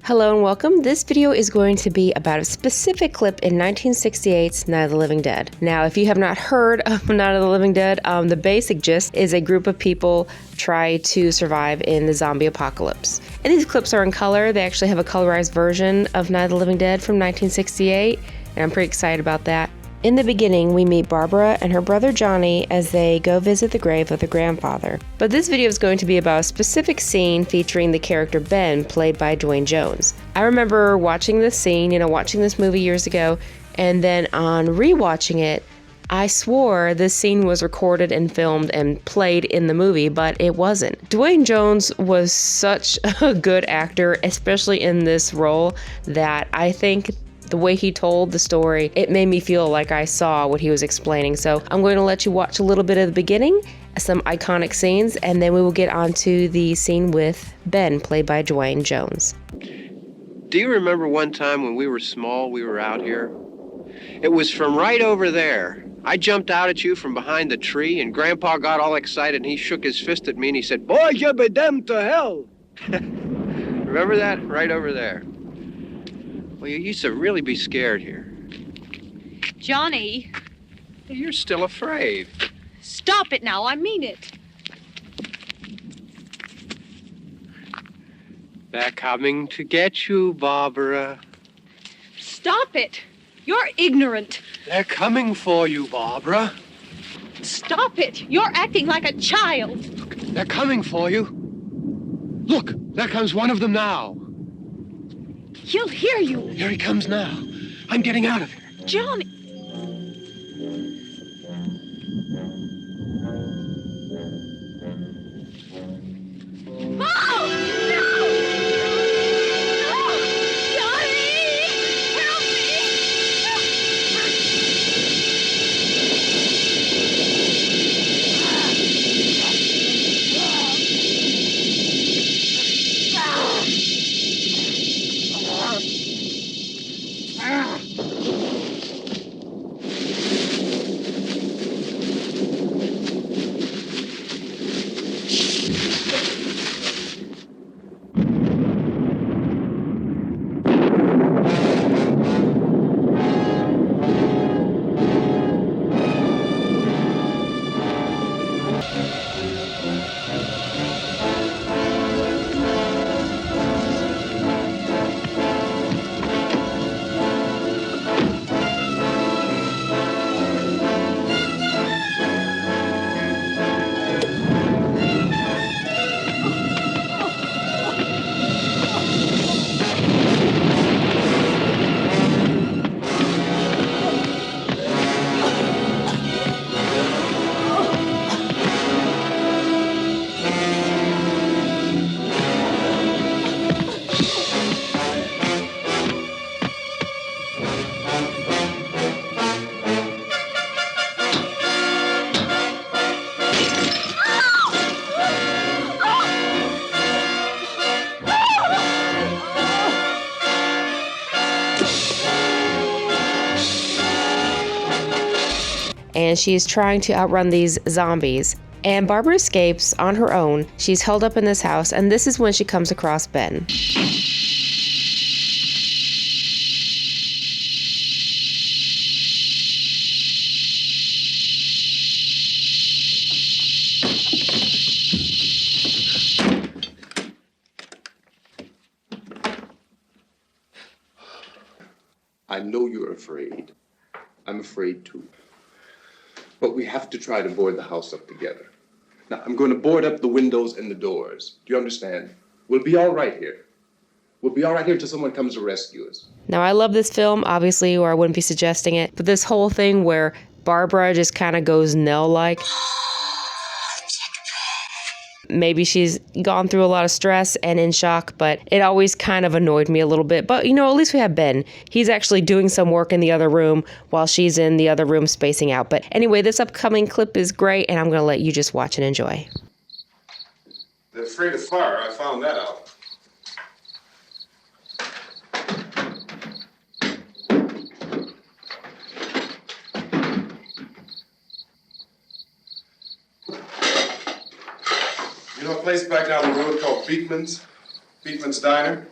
Hello and welcome. This video is going to be about a specific clip in 1968's Night of the Living Dead. Now, if you have not heard of Night of the Living Dead, the basic gist is a group of people try to survive in the zombie apocalypse. And these clips are in color. They actually have a colorized version of Night of the Living Dead from 1968, and I'm pretty excited about that. In the beginning, we meet Barbara and her brother Johnny as they go visit the grave of their grandfather. But this video is going to be about a specific scene featuring the character Ben, played by Duane Jones. I remember watching this scene, watching this movie years ago, and then on rewatching it, I swore this scene was recorded and filmed and played in the movie, but it wasn't. Duane Jones was such a good actor, especially in this role, that I think the way he told the story, it made me feel like I saw what he was explaining. So I'm going to let you watch a little bit of the beginning, some iconic scenes, and then we will get on to the scene with Ben, played by Duane Jones. Do you remember one time when we were small, we were out here? It was from right over there. I jumped out at you from behind the tree, and Grandpa got all excited, and he shook his fist at me, and he said, "Boy, you be damned to hell." Remember that? Right over there. Well, you used to really be scared here. Johnny. You're still afraid. Stop it now, I mean it. They're coming to get you, Barbara. Stop it. You're ignorant. They're coming for you, Barbara. Stop it. You're acting like a child. They're coming for you. Look, there comes one of them now. He'll hear you. Here he comes now. I'm getting out of here. Johnny. Oh! No! No! Johnny! Help And she's trying to outrun these zombies. And Barbara escapes on her own. She's held up in this house, and this is when she comes across Ben. I know you're afraid. I'm afraid too. But we have to try to board the house up together. Now, I'm going to board up the windows and the doors. Do you understand? We'll be all right here. We'll be all right here until someone comes to rescue us. Now, I love this film, obviously, or I wouldn't be suggesting it. But this whole thing where Barbara just kind of goes Nell-like. Maybe she's gone through a lot of stress and in shock, but it always kind of annoyed me a little bit. But, at least we have Ben. He's actually doing some work in the other room while she's in the other room spacing out. But anyway, this upcoming clip is great, and I'm going to let you just watch and enjoy. They're afraid of fire. I found that out. You know a place back down the road called Beekman's? Beekman's Diner?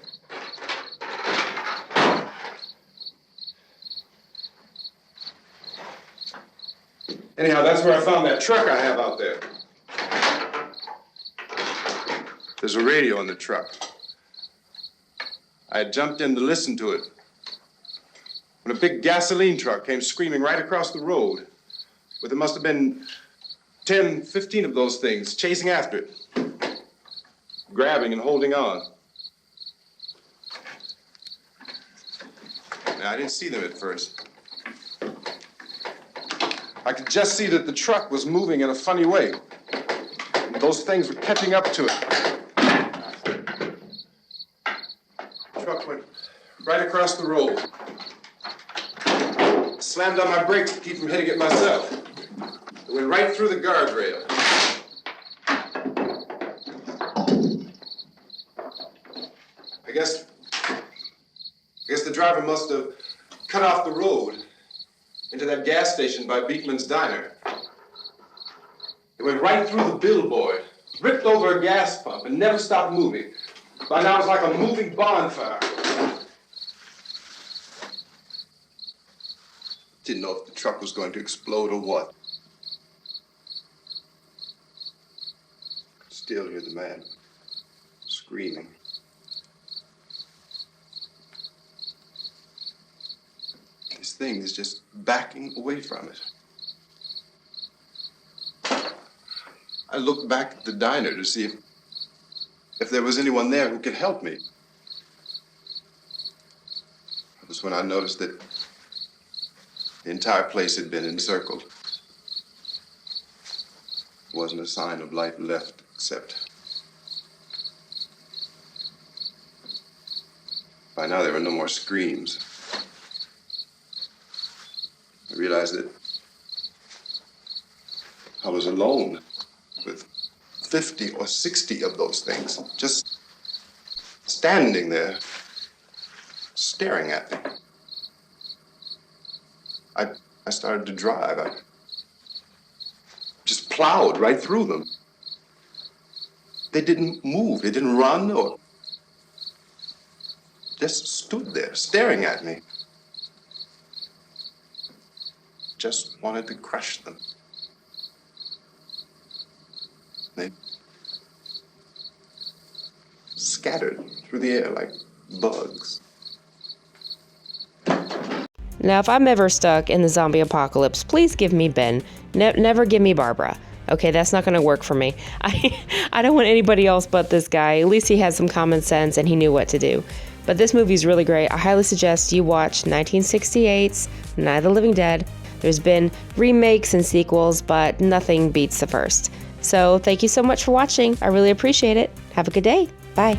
Anyhow, that's where I found that truck I have out there. There's a radio in the truck. I had jumped in to listen to it when a big gasoline truck came screaming right across the road. But there must have been 10, 15 of those things chasing after it, grabbing and holding on. Now, I didn't see them at first. I could just see that the truck was moving in a funny way. And those things were catching up to it. The truck went right across the road. Slammed on my brakes to keep from hitting it myself. It went right through the guardrail. I guess the driver must have cut off the road into that gas station by Beekman's Diner. It went right through the billboard, ripped over a gas pump, and never stopped moving. By now, it was like a moving bonfire. Didn't know if the truck was going to explode or what. Still hear the man screaming. This thing is just backing away from it. I looked back at the diner to see if there was anyone there who could help me. That was when I noticed that the entire place had been encircled. There wasn't a sign of life left except by now there were no more screams. I realized that I was alone with 50 or 60 of those things, just standing there, staring at me. I started to drive. I just plowed right through them. They didn't move, they didn't run or just stood there staring at me. Just wanted to crush them. They scattered through the air like bugs. Now, if I'm ever stuck in the zombie apocalypse, please give me Ben. Never give me Barbara. Okay, that's not going to work for me. I don't want anybody else but this guy. At least he had some common sense and he knew what to do. But this movie is really great. I highly suggest you watch 1968's Night of the Living Dead. There's been remakes and sequels, but nothing beats the first. So thank you so much for watching. I really appreciate it. Have a good day. Bye.